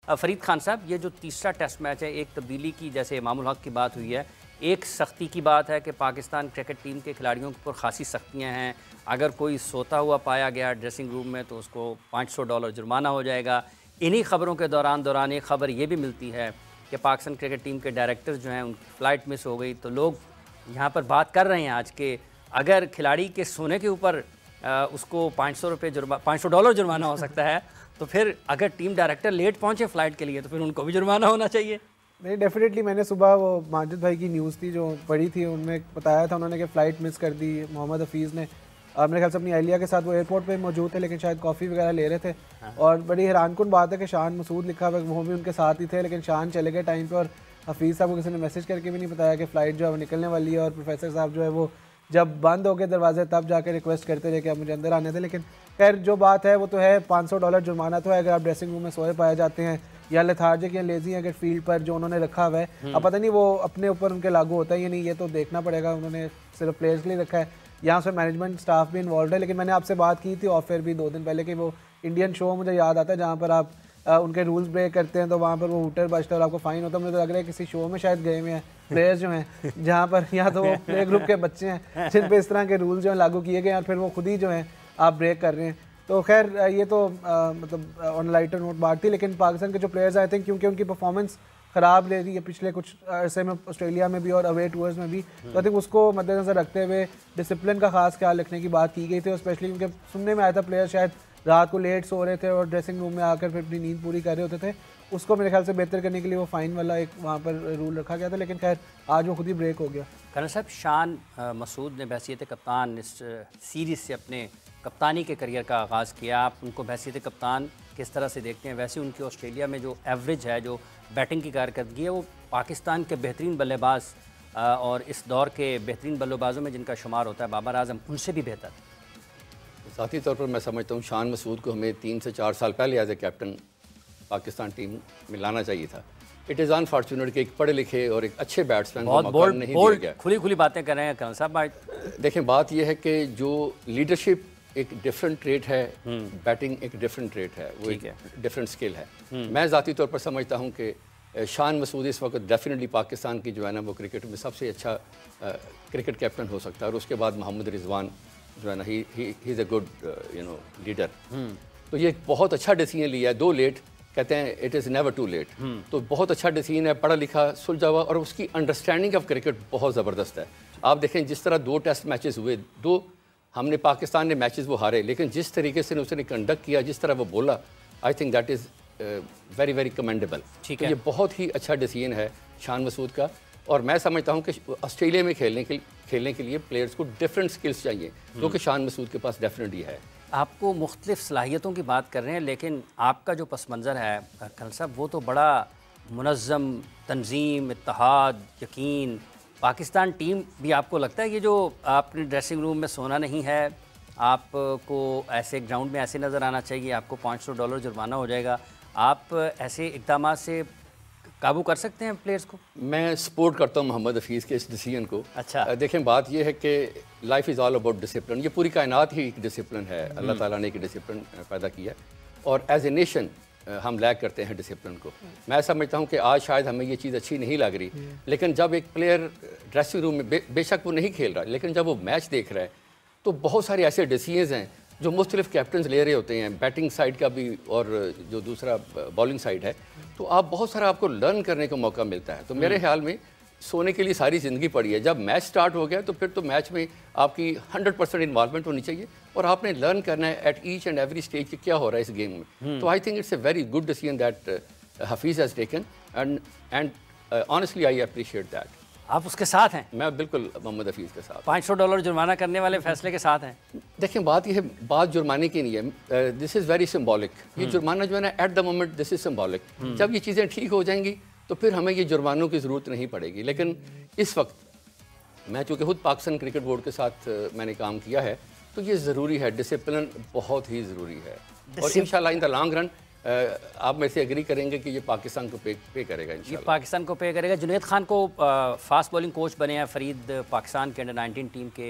फ़रीद खान साहब, ये जो तीसरा टेस्ट मैच है, एक तब्दीली की जैसे इमामुल हक की बात हुई है, एक सख्ती की बात है कि पाकिस्तान क्रिकेट टीम के खिलाड़ियों के ऊपर खासी सख्तियाँ हैं। अगर कोई सोता हुआ पाया गया ड्रेसिंग रूम में तो उसको $500 जुर्माना हो जाएगा। इन्हीं खबरों के दौरान एक खबर ये भी मिलती है कि पाकिस्तान क्रिकेट टीम के डायरेक्टर जो हैं उनकी फ़्लाइट मिस हो गई। तो लोग यहाँ पर बात कर रहे हैं आज के अगर खिलाड़ी के सोने के ऊपर उसको $500 जुर्माना हो सकता है, तो फिर अगर टीम डायरेक्टर लेट पहुँचे फ़्लाइट के लिए तो फिर उनको भी जुर्माना होना चाहिए। नहीं, डेफिनेटली मैंने सुबह वो माजिद भाई की न्यूज़ थी जो पढ़ी थी, उनमें बताया था उन्होंने कि फ़्लाइट मिस कर दी मोहम्मद हफीज़ ने। और मेरे ख्याल से अपनी अहलिया के साथ वो एयरपोर्ट पे मौजूद थे, लेकिन शायद कॉफ़ी वगैरह ले रहे थे। और बड़ी हैरानकुन बात है कि शान मसूद लिखा हुआ वो भी उनके साथ ही थे, लेकिन शान चले गए टाइम पे और हफीज़ साहब को किसी ने मैसेज करके भी नहीं बताया कि फ़्लाइट जो है वो निकलने वाली है। और प्रोफेसर साहब जो है वो जब बंद हो गए दरवाजे तब जाकर रिक्वेस्ट करते रहे कि आप मुझे अंदर आने थे। लेकिन खैर जो बात है वो तो है, $500 जुर्माना तो है अगर आप ड्रेसिंग रूम में सोए पाए जाते हैं या लेथार्जिक या लेजी अगर फील्ड पर जो उन्होंने रखा हुआ है। अब पता नहीं वो अपने ऊपर उनके लागू होता है या नहीं, ये तो देखना पड़ेगा। उन्होंने सिर्फ प्लेयर्स के लिए रखा है, यहाँ से मैनेजमेंट स्टाफ भी इन्वॉल्व है। लेकिन मैंने आपसे बात की थी ऑफर भी 2 दिन पहले कि वो इंडियन शो मुझे याद आता है जहाँ पर आप उनके रूल्स ब्रेक करते हैं तो वहाँ पर वो हूटर बजता है और आपको फ़ाइन होता है। मुझे तो लग रहा है किसी शो में शायद गए हुए हैं प्लेयर्स जो हैं, जहाँ पर या तो वो प्ले ग्रुप के बच्चे हैं जिन पे इस तरह के रूल्स जो हैं लागू किए गए और फिर वो खुद ही जो हैं आप ब्रेक कर रहे हैं। तो खैर ये तो मतलब ऑन लाइटर नोट बात थी। लेकिन पाकिस्तान के जो प्लेयर्स आए थे, क्योंकि उनकी परफॉर्मेंस ख़राब ले रही है पिछले कुछ अरसे में ऑस्ट्रेलिया में भी और अवे टूर्स में भी, तो आई थिंक उसको मद्देनज़र रखते हुए डिसिप्लिन का खास ख्याल रखने की बात की गई थी। और स्पेशली क्योंकि सुनने में आया था प्लेयर शायद रात को लेट सो रहे थे और ड्रेसिंग रूम में आकर फिर अपनी नींद पूरी कर रहे होते थे, उसको मेरे ख्याल से बेहतर करने के लिए वो फ़ाइन वाला एक वहाँ पर रूल रखा गया था। लेकिन खैर आज वो खुद ही ब्रेक हो गया। कर्नल साहब, शान मसूद ने बहसीत कप्तान इस सीरीज़ से अपने कप्तानी के करियर का आगाज़ किया। आप उनको बहसीत कप्तान किस तरह से देखते हैं? वैसे उनकी ऑस्ट्रेलिया में जो एवरेज है, जो बैटिंग की कारकर्दगी है, वो पाकिस्तान के बेहतरीन बल्लेबाज और इस दौर के बेहतरीन बल्लेबाजों में जिनका शुमार होता है बाबर आजम, उनसे भी बेहतर। ज़ाती तौर पर मैं समझता हूँ शान मसूद को हमें 3 से 4 साल पहले as a captain Pakistan team में लाना चाहिए था। इट इज़ अनफॉर्चुनेट कि एक पढ़े लिखे और एक अच्छे बैट्समैन को मौका नहीं दिया गया। खुली बातें कर रहे हैं कर्नल साहब। देखें, बात यह है कि जो लीडरशिप एक डिफरेंट ट्रेट है, बैटिंग एक डिफरेंट ट्रेट है, वो एक डिफरेंट स्किल है। मैं ज़ाती तौर पर समझता हूँ कि शान मसूद इस वक्त डेफिनेटली पाकिस्तान की जो है ना वो क्रिकेट में सबसे अच्छा क्रिकेट कैप्टन हो सकता है। और उसके बाद मोहम्मद रिजवान जो है ना he is a good leader. तो ये बहुत अच्छा डिसीजन लिया है। 2 लेट कहते हैं, it is never too late. तो बहुत अच्छा डिसीजन है, पढ़ा लिखा सुलझा हुआ और उसकी अंडरस्टैंडिंग ऑफ क्रिकेट बहुत ज़बरदस्त है। आप देखें जिस तरह 2 टेस्ट मैचेस हुए, 2 हमने पाकिस्तान ने मैचेस वो हारे, लेकिन जिस तरीके से उसने कंडक्ट किया, जिस तरह वो बोला, I think that is very very commendable. ठीक है, तो ये बहुत ही अच्छा डिसीजन है शान मसूद का। और मैं समझता हूँ कि ऑस्ट्रेलिया में खेलने के लिए प्लेयर्स को डिफरेंट स्किल्स चाहिए, जो कि शान मसूद के पास डेफिनेटली है। आपको मुख्तलिफ सलाहियतों की बात कर रहे हैं, लेकिन आपका जो पस मंज़र है कर्नल साहब, वो तो बड़ा मुनज़्ज़म, तंजीम, इत्तेहाद, यकीन। पाकिस्तान टीम भी आपको लगता है कि जो आपने ड्रेसिंग रूम में सोना नहीं है, आपको ऐसे ग्राउंड में ऐसे नज़र आना चाहिए, आपको $500 जुर्माना हो जाएगा, आप ऐसे इक़दाम से काबू कर सकते हैं प्लेयर्स को? मैं सपोर्ट करता हूँ मोहम्मद हफीज़ के इस डिसीजन को। अच्छा, देखें, बात यह है कि life is all about discipline. ये पूरी कायनात ही एक डिसिप्लिन है, अल्लाह ताला ने एक डिसिप्लिन पैदा किया और एज ए नेशन हम लैग करते हैं डिसिप्लिन को। मैं समझता हूँ कि आज शायद हमें ये चीज़ अच्छी नहीं लग रही, लेकिन जब एक प्लेयर ड्रेसिंग रूम में बेशक वो नहीं खेल रहा, लेकिन जब वो मैच देख रहा है तो बहुत सारे ऐसे डिसीजंस हैं जो मुख्तलिफ कैप्टन्स ले रहे होते हैं, बैटिंग साइड का भी और जो दूसरा बॉलिंग साइड है, तो आप बहुत सारा आपको लर्न करने का मौका मिलता है। तो मेरे ख्याल में सोने के लिए सारी ज़िंदगी पड़ी है। जब मैच स्टार्ट हो गया तो फिर तो मैच में आपकी 100% इन्वॉल्वमेंट होनी चाहिए और आपने लर्न करना है at each and every stage कि क्या हो रहा है इस गेम में। तो I think it's a very good decision that Hafeez has taken and honestly I appreciate that. आप उसके साथ हैं? मैं बिल्कुल मोहम्मद हफीज़ के साथ। $500 जुर्माना करने वाले फैसले के साथ हैं? देखें, बात यह है, बात जुर्माने की नहीं है। This is very symbolic. ये जुर्माना जो है ना, at the moment this is symbolic. जब ये चीज़ें ठीक हो जाएंगी तो फिर हमें ये जुर्मानों की ज़रूरत नहीं पड़ेगी। लेकिन इस वक्त मैं चूँकि खुद पाकिस्तान क्रिकेट बोर्ड के साथ मैंने काम किया है, तो ये ज़रूरी है, डिसिप्लिन बहुत ही ज़रूरी है। और इंशाल्लाह इन द लॉन्ग रन आप मेरे से एग्री करेंगे कि ये पाकिस्तान को पे करेगा इंशाल्लाह। ये पाकिस्तान को पे करेगा। जुनैद खान को फास्ट बॉलिंग कोच बने हैं फरीद, पाकिस्तान के अंडर 19 टीम के।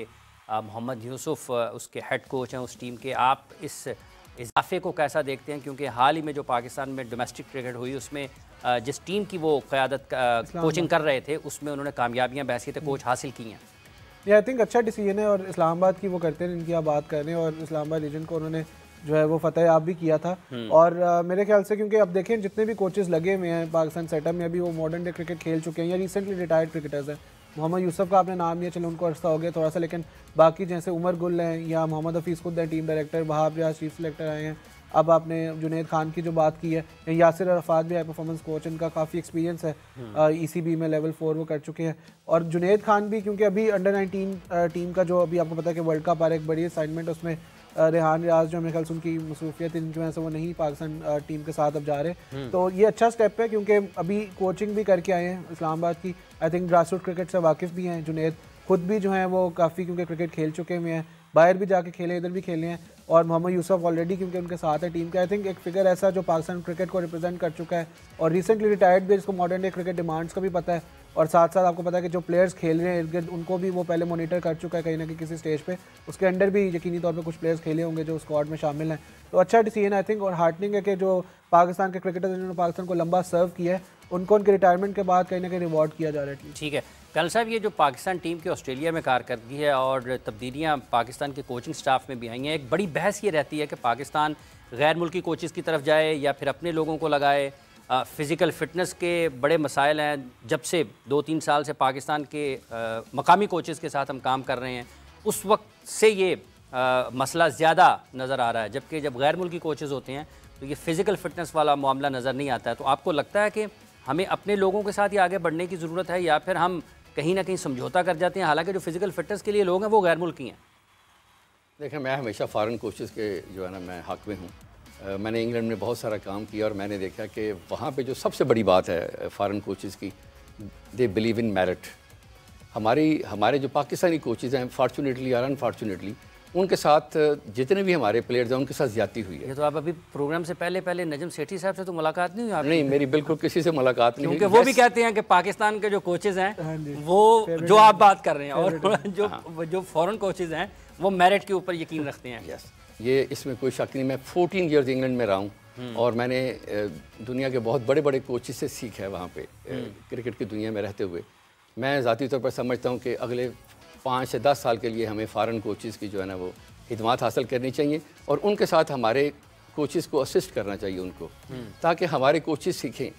मोहम्मद यूसुफ उसके हेड कोच हैं उस टीम के। आप इस इजाफे को कैसा देखते हैं, क्योंकि हाल ही में जो पाकिस्तान में डोमेस्टिक क्रिकेट हुई उसमें जिस टीम की वो क़यादत कोचिंग कर रहे थे उसमें उन्होंने कामयाबियाँ बहसीत कोच हासिल की हैं। ये आई थिंक अच्छा डिसीजन है और इस्लामाबाद की वो करते हैं, इनकी आप बात कर रहे हैं, और इस्लामाबाद रीजन को उन्होंने जो है वो फतेह याब भी किया था। और मेरे ख्याल से क्योंकि अब देखें जितने भी कोचेज़ लगे हुए हैं पाकिस्तान सेटअप में, अभी वो मॉडर्न डे क्रिकेट खेल चुके हैं या रिसेंटली रिटायर्ड क्रिकेटर्स हैं। मोहम्मद यूसुफ का आपने नाम लिया, चलो उनको अर्सा हो गया थोड़ा सा, लेकिन बाकी जैसे उमर गुल हैं या मोहम्मद हफीज़ खुद हैं team director, Wahab Riaz chief selector आए हैं, अब आपने जुनैद खान की जो बात की है, यासिर अरफात भी हाई परफॉर्मेंस कोच, इनका काफ़ी एक्सपीरियंस है, ECB में लेवल 4 वो कर चुके हैं। और जुनैद खान भी क्योंकि अभी अंडर 19 टीम का जो अभी आपको पता है कि वर्ल्ड कप आ रहा है, एक बड़ी असाइनमेंट, उसमें रेहान रियाज जो मेरे ख्याल से उनकी मसरूफियत इनकी वजह से वो नहीं पाकिस्तान टीम के साथ अब जा रहे, तो ये अच्छा स्टेप है क्योंकि अभी कोचिंग भी करके आए हैं इस्लामाबाद की। I think grass root cricket से वाकिफ़ भी हैं जुनैद, खुद भी जो हैं वो काफ़ी क्योंकि क्रिकेट खेल चुके हुए हैं, बाहर भी जाके खेले, इधर भी खेले हैं। और मोहम्मद यूसुफ ऑलरेडी क्योंकि उनके साथ है टीम के, आई थिंक एक फिगर ऐसा जो पाकिस्तान क्रिकेट को रिप्रेजेंट कर चुका है और रिसेंटली रिटायर्ड भी, जिसको मॉडर्न डे क्रिकेट डिमांड्स का भी पता है, और साथ साथ आपको पता है कि जो प्लेयर्स खेल रहे हैं इर्द गिर्द उनको भी वो पहले मॉनिटर कर चुका है कहीं ना कहीं किसी स्टेज पे, उसके अंडर भी यकीनी तौर पे कुछ प्लेयर्स खेले होंगे जो स्क्वाड में शामिल हैं। तो अच्छा डिसीजन आई थिंक, और हार्टनिंग है कि जो पाकिस्तान के क्रिकेटर्स जिन्होंने पाकिस्तान को लंबा सर्व किया है उनको उनके रिटायरमेंट के बाद कहीं ना कहीं रिवॉर्ड किया जा रहा है। ठीक है कर्नल साहब, ये जो पाकिस्तान टीम की ऑस्ट्रेलिया में कारकर्दगी है और तब्दीलियाँ पाकिस्तान के कोचिंग स्टाफ में भी आई हैं, एक बड़ी बहस ये रहती है कि पाकिस्तान गैर मुल्की कोचेज़ की तरफ जाए या फिर अपने लोगों को लगाए। फ़िज़िकल फ़िटनेस के बड़े मसाइल हैं, जब से 2-3 साल से पाकिस्तान के मकामी कोचेज़ के साथ हम काम कर रहे हैं उस वक्त से ये मसला ज़्यादा नज़र आ रहा है, जबकि जब गैर मुल्की कोचेज़ होते हैं तो ये फ़िज़िकल फ़िटनेस वाला मामला नज़र नहीं आता है। तो आपको लगता है कि हमें अपने लोगों के साथ ही आगे बढ़ने की ज़रूरत है या फिर हम कहीं ना कहीं समझौता कर जाते हैं, हालांकि जो फिज़िकल फ़िटनेस के लिए लोग हैं वो गैर मुल्की हैं? देखिए, मैं हमेशा फ़ॉरेन कोचेज़ के जो है ना मैं हक़ में हूँ। मैंने इंग्लैंड में बहुत सारा काम किया और मैंने देखा कि वहाँ पे जो सबसे बड़ी बात है फ़ॉरेन कोचेज़ की, दे बिलीव इन मेरिट। हमारे जो पाकिस्तानी कोचेज़ हैं, फॉर्चुनेटली और अनफॉर्चुनेटली, उनके साथ जितने भी हमारे प्लेयर्स हैं उनके साथ ज़्यादती हुई है। ये तो आप अभी प्रोग्राम से पहले नजम सेठी साहब से तो मुलाकात नहीं हुई आपकी? नहीं, मेरी बिल्कुल किसी से मुलाकात नहीं, क्योंकि वो भी कहते हैं कि पाकिस्तान के जो कोचेज़ हैं वो जो आप बात कर रहे हैं और जो फॉरेन कोचेज़ हैं वो मेरिट के ऊपर यकीन रखते हैं। यस, ये इसमें कोई शक नहीं। मैं 14 ईयर्स इंग्लैंड में रहा हूँ और मैंने दुनिया के बहुत बड़े बड़े कोचेज से सीखा है वहाँ पे क्रिकेट की दुनिया में रहते हुए। मैं ज़ाती तौर पर समझता हूँ कि अगले 5 से 10 साल के लिए हमें फ़ॉरेन कोचेज़ की जो है ना वो खिदमत हासिल करनी चाहिए और उनके साथ हमारे कोचेज़ को असिस्ट करना चाहिए उनको, ताकि हमारे कोचेज़ सीखें।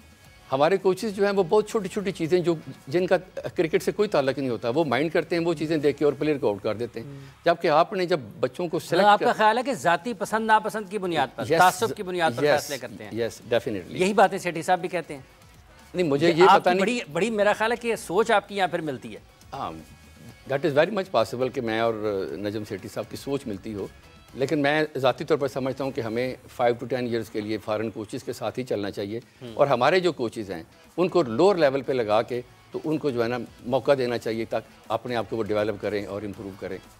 हमारे कोचेज़ जो हैं वो बहुत छोटी छोटी चीज़ें जो जिनका क्रिकेट से कोई ताल्लुक नहीं होता वो माइंड करते हैं, वो चीज़ें देख के और प्लेयर को आउट कर देते हैं। जबकि आपने जब बच्चों को सिलेक्ट, आपका ख्याल है कि ज़ाती पसंद नापसंद की बुनियाद पर, तासुब की बुनियाद पर फैसले करते हैं? Yes, definitely. यही बातें सेठी साहब भी कहते हैं? नहीं, मुझे ये पता नहीं। बड़ी मेरा ख्याल है कि सोच आपकी यहाँ पर मिलती है। हाँ, that is very much possible कि मैं और नजम सेठी साहब की सोच मिलती हो, लेकिन मैं ज़ाती तौर पर समझता हूँ कि हमें 5 to 10 ईयर्स के लिए फ़ॉरेन कोचेज़ के साथ ही चलना चाहिए और हमारे जो कोचेज़ हैं उनको लोअर लेवल पे लगा के तो उनको जो है ना मौका देना चाहिए ताकि अपने आप को वो डेवलप करें और इम्प्रूव करें।